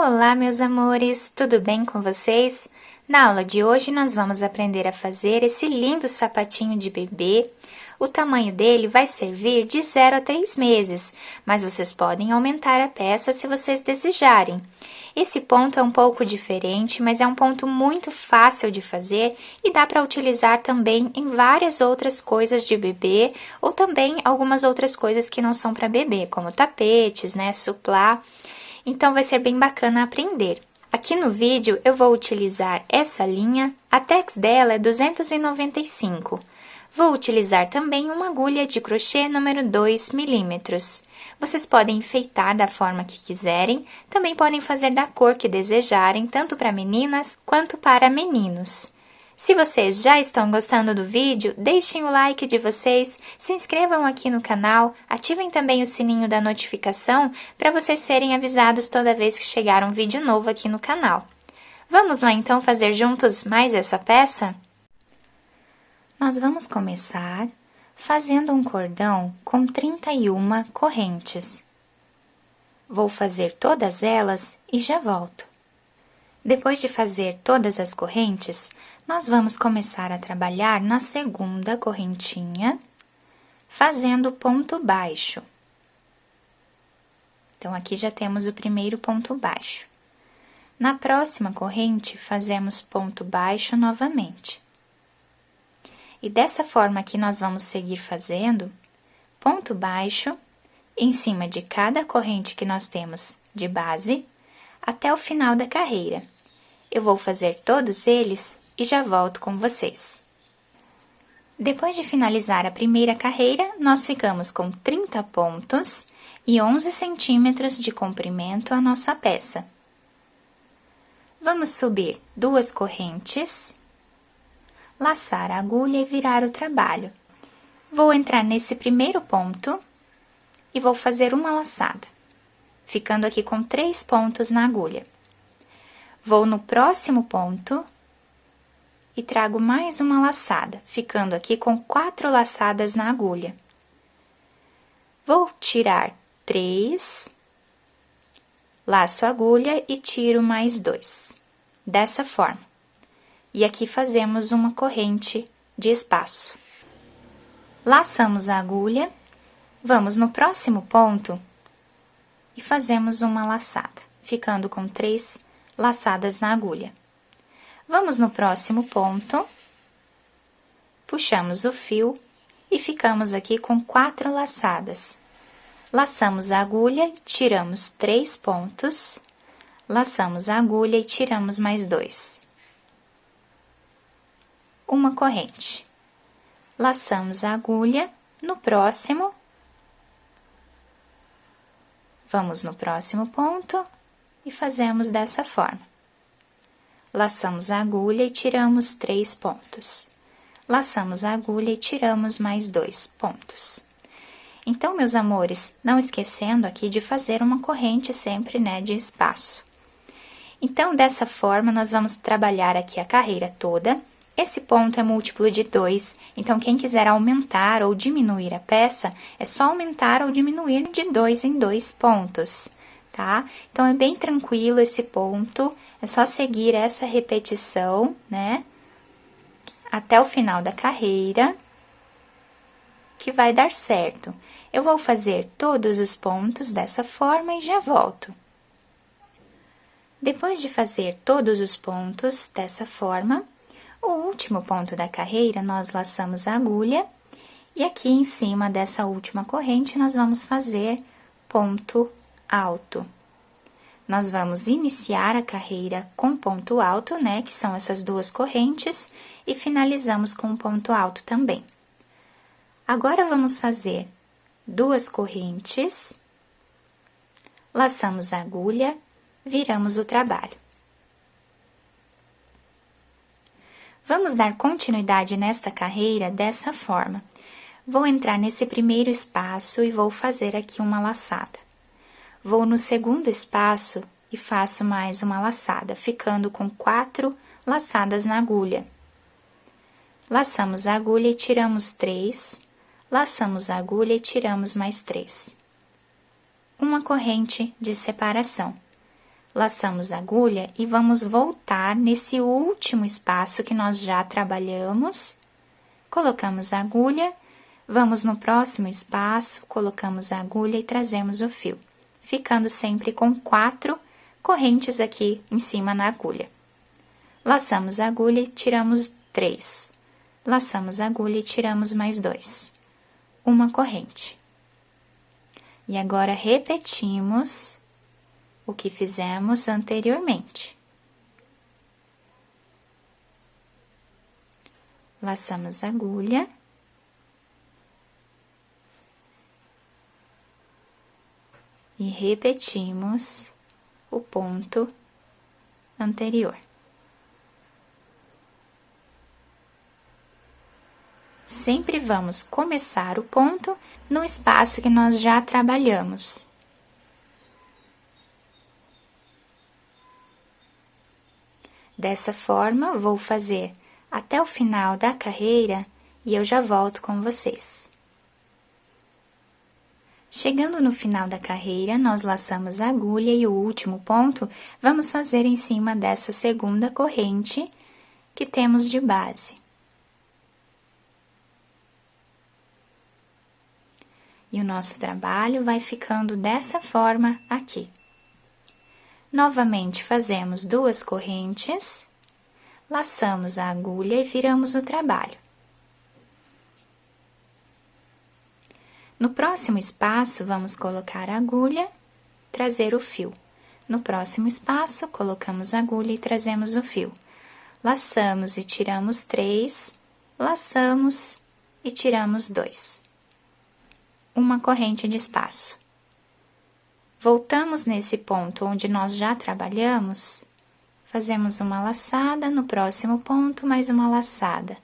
Olá, meus amores, tudo bem com vocês? Na aula de hoje nós vamos aprender a fazer esse lindo sapatinho de bebê. O tamanho dele vai servir de 0 a 3 meses, mas vocês podem aumentar a peça se vocês desejarem. Esse ponto é um pouco diferente, mas é um ponto muito fácil de fazer e dá para utilizar também em várias outras coisas de bebê ou também algumas outras coisas que não são para bebê, como tapetes, suplá. Então, vai ser bem bacana aprender. Aqui no vídeo, eu vou utilizar essa linha, a tex dela é 295. Vou utilizar também uma agulha de crochê número 2 milímetros. Vocês podem enfeitar da forma que quiserem, também podem fazer da cor que desejarem, tanto para meninas quanto para meninos. Se vocês já estão gostando do vídeo, deixem o like de vocês, se inscrevam aqui no canal, ativem também o sininho da notificação para vocês serem avisados toda vez que chegar um vídeo novo aqui no canal. Vamos lá então fazer juntos mais essa peça? Nós vamos começar fazendo um cordão com 31 correntes. Vou fazer todas elas e já volto. Depois de fazer todas as correntes, nós vamos começar a trabalhar na segunda correntinha, fazendo ponto baixo. Então, aqui já temos o primeiro ponto baixo. Na próxima corrente, fazemos ponto baixo novamente. E dessa forma aqui, nós vamos seguir fazendo ponto baixo em cima de cada corrente que nós temos de base, até o final da carreira. Eu vou fazer todos eles e já volto com vocês. Depois de finalizar a primeira carreira, nós ficamos com 30 pontos e 11 centímetros de comprimento a nossa peça. Vamos subir 2 correntes, laçar a agulha e virar o trabalho. Vou entrar nesse primeiro ponto e vou fazer uma laçada, ficando aqui com 3 pontos na agulha. Vou no próximo ponto e trago mais uma laçada, ficando aqui com 4 laçadas na agulha. Vou tirar 3, laço a agulha e tiro mais 2, dessa forma. E aqui fazemos uma corrente de espaço. Laçamos a agulha, vamos no próximo ponto e fazemos uma laçada, ficando com 3 laçadas na agulha. Vamos no próximo ponto, puxamos o fio e ficamos aqui com 4 laçadas. Laçamos a agulha, tiramos 3 pontos, laçamos a agulha e tiramos mais 2. Uma corrente. Laçamos a agulha, no próximo, vamos no próximo ponto e fazemos dessa forma. Laçamos a agulha e tiramos 3 pontos. Laçamos a agulha e tiramos mais 2 pontos. Então, meus amores, não esquecendo aqui de fazer uma corrente sempre, de espaço. Então, dessa forma, nós vamos trabalhar aqui a carreira toda. Esse ponto é múltiplo de 2, então quem quiser aumentar ou diminuir a peça, é só aumentar ou diminuir de 2 em 2 pontos. Tá? Então, é bem tranquilo esse ponto, é só seguir essa repetição, até o final da carreira, que vai dar certo. Eu vou fazer todos os pontos dessa forma e já volto. Depois de fazer todos os pontos dessa forma, o último ponto da carreira, nós laçamos a agulha, e aqui em cima dessa última corrente, nós vamos fazer ponto alto. Nós vamos iniciar a carreira com ponto alto, que são essas 2 correntes, e finalizamos com ponto alto também. Agora, vamos fazer 2 correntes, laçamos a agulha, viramos o trabalho. Vamos dar continuidade nesta carreira dessa forma. Vou entrar nesse primeiro espaço e vou fazer aqui uma laçada. Vou no segundo espaço e faço mais uma laçada, ficando com 4 laçadas na agulha. Laçamos a agulha e tiramos 3, laçamos a agulha e tiramos mais 3. Uma corrente de separação. Laçamos a agulha e vamos voltar nesse último espaço que nós já trabalhamos. Colocamos a agulha, vamos no próximo espaço, colocamos a agulha e trazemos o fio, ficando sempre com 4 correntes aqui em cima na agulha. Laçamos a agulha e tiramos 3. Laçamos a agulha e tiramos mais 2. Uma corrente. E agora repetimos o que fizemos anteriormente. Laçamos a agulha. E repetimos o ponto anterior. Sempre vamos começar o ponto no espaço que nós já trabalhamos. Dessa forma, vou fazer até o final da carreira e eu já volto com vocês. Chegando no final da carreira, nós laçamos a agulha e o último ponto vamos fazer em cima dessa segunda corrente que temos de base. E o nosso trabalho vai ficando dessa forma aqui. Novamente, fazemos 2 correntes, laçamos a agulha e viramos o trabalho. No próximo espaço, vamos colocar a agulha, trazer o fio. No próximo espaço, colocamos a agulha e trazemos o fio. Laçamos e tiramos 3, laçamos e tiramos 2. Uma corrente de espaço. Voltamos nesse ponto onde nós já trabalhamos, fazemos uma laçada, no próximo ponto mais uma laçada.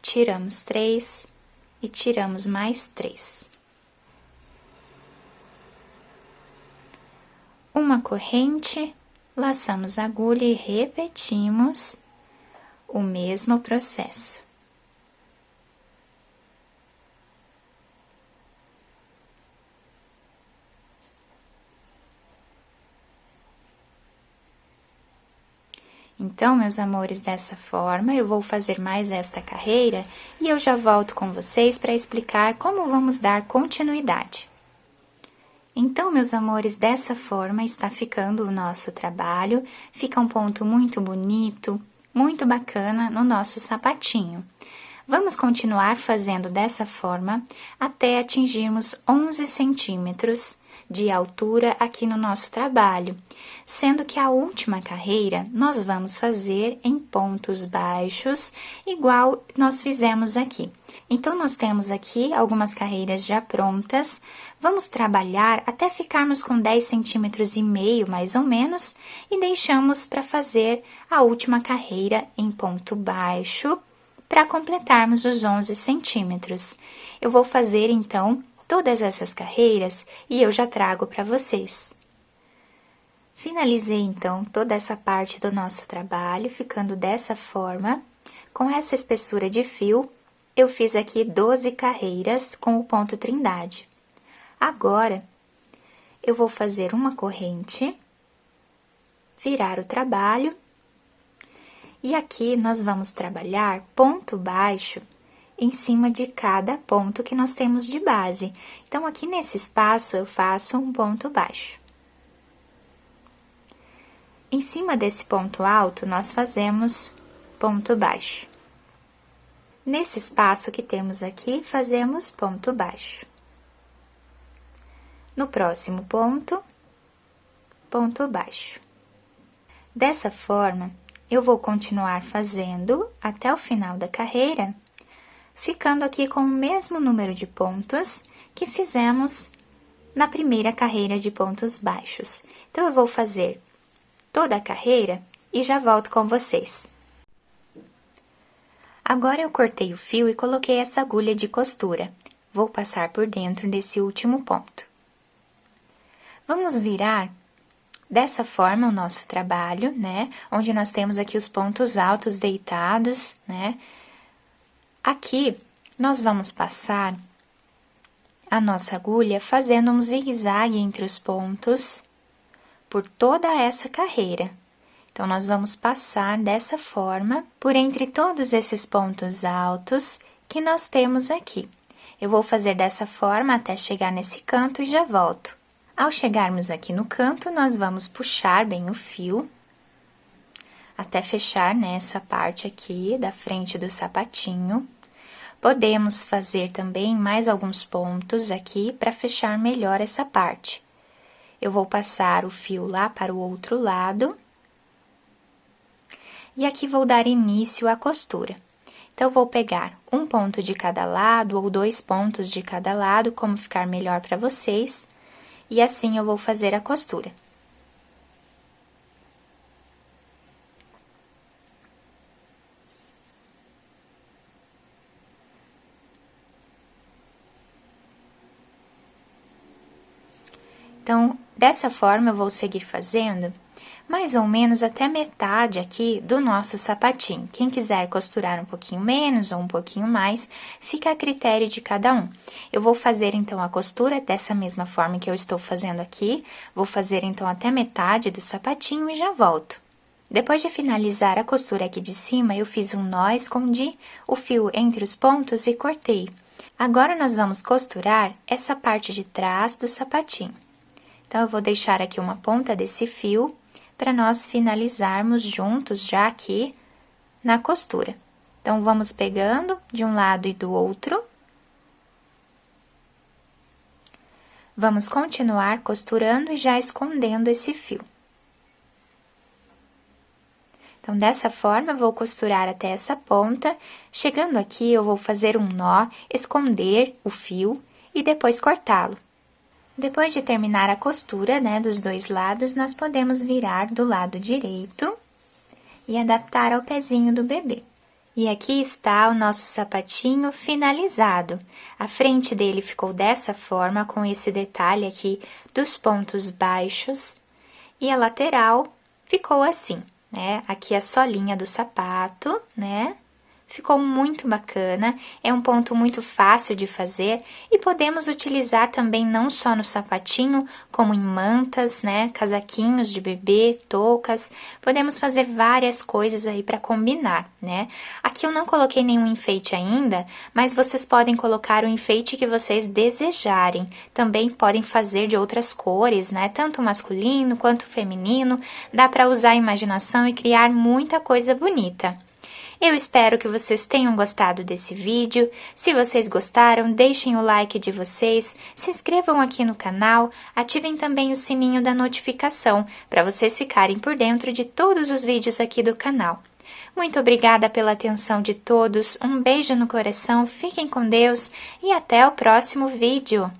Tiramos 3 e tiramos mais 3. Uma corrente, laçamos a agulha e repetimos o mesmo processo. Então, meus amores, dessa forma, eu vou fazer mais esta carreira e eu já volto com vocês para explicar como vamos dar continuidade. Então, meus amores, dessa forma está ficando o nosso trabalho, fica um ponto muito bonito, muito bacana no nosso sapatinho. Vamos continuar fazendo dessa forma até atingirmos 11 centímetros de altura aqui no nosso trabalho, sendo que a última carreira nós vamos fazer em pontos baixos, igual nós fizemos aqui. Então, nós temos aqui algumas carreiras já prontas, vamos trabalhar até ficarmos com 10 centímetros e meio, mais ou menos, e deixamos para fazer a última carreira em ponto baixo, para completarmos os 11 centímetros. Eu vou fazer, então, todas essas carreiras e eu já trago para vocês. Finalizei, então, toda essa parte do nosso trabalho, ficando dessa forma. Com essa espessura de fio, eu fiz aqui 12 carreiras com o ponto trindade. Agora, eu vou fazer uma corrente, virar o trabalho, e aqui nós vamos trabalhar ponto baixo em cima de cada ponto que nós temos de base. Então, aqui nesse espaço, eu faço um ponto baixo. Em cima desse ponto alto, nós fazemos ponto baixo. Nesse espaço que temos aqui, fazemos ponto baixo. No próximo ponto, ponto baixo. Dessa forma, eu vou continuar fazendo até o final da carreira, ficando aqui com o mesmo número de pontos que fizemos na primeira carreira de pontos baixos. Então, eu vou fazer toda a carreira e já volto com vocês. Agora, eu cortei o fio e coloquei essa agulha de costura. Vou passar por dentro desse último ponto. Vamos virar dessa forma o nosso trabalho, né? Onde nós temos aqui os pontos altos deitados, né? Aqui, nós vamos passar a nossa agulha fazendo um zigue-zague entre os pontos, por toda essa carreira. Então, nós vamos passar dessa forma por entre todos esses pontos altos que nós temos aqui. Eu vou fazer dessa forma até chegar nesse canto e já volto. Ao chegarmos aqui no canto, nós vamos puxar bem o fio até fechar nessa parte aqui da frente do sapatinho. Podemos fazer também mais alguns pontos aqui para fechar melhor essa parte. Eu vou passar o fio lá para o outro lado. E aqui vou dar início à costura. Então, vou pegar um ponto de cada lado ou 2 pontos de cada lado, como ficar melhor para vocês. E assim eu vou fazer a costura. Então, dessa forma, eu vou seguir fazendo mais ou menos até metade aqui do nosso sapatinho. Quem quiser costurar um pouquinho menos ou um pouquinho mais, fica a critério de cada um. Eu vou fazer, então, a costura dessa mesma forma que eu estou fazendo aqui. Vou fazer, então, até metade do sapatinho e já volto. Depois de finalizar a costura aqui de cima, eu fiz um nó, escondi o fio entre os pontos e cortei. Agora, nós vamos costurar essa parte de trás do sapatinho. Então, eu vou deixar aqui uma ponta desse fio para nós finalizarmos juntos já aqui na costura. Então, vamos pegando de um lado e do outro. Vamos continuar costurando e já escondendo esse fio. Então, dessa forma, eu vou costurar até essa ponta. Chegando aqui, eu vou fazer um nó, esconder o fio e depois cortá-lo. Depois de terminar a costura, né, dos dois lados, nós podemos virar do lado direito e adaptar ao pezinho do bebê. E aqui está o nosso sapatinho finalizado. A frente dele ficou dessa forma, com esse detalhe aqui dos pontos baixos, e a lateral ficou assim, né? Aqui a solinha do sapato, né? Ficou muito bacana, é um ponto muito fácil de fazer e podemos utilizar também não só no sapatinho, como em mantas, né, casaquinhos de bebê, toucas, podemos fazer várias coisas aí para combinar, né. Aqui eu não coloquei nenhum enfeite ainda, mas vocês podem colocar o enfeite que vocês desejarem, também podem fazer de outras cores, né, tanto masculino quanto feminino, dá para usar a imaginação e criar muita coisa bonita. Eu espero que vocês tenham gostado desse vídeo. Se vocês gostaram, deixem o like de vocês, se inscrevam aqui no canal, ativem também o sininho da notificação para vocês ficarem por dentro de todos os vídeos aqui do canal. Muito obrigada pela atenção de todos, um beijo no coração, fiquem com Deus e até o próximo vídeo!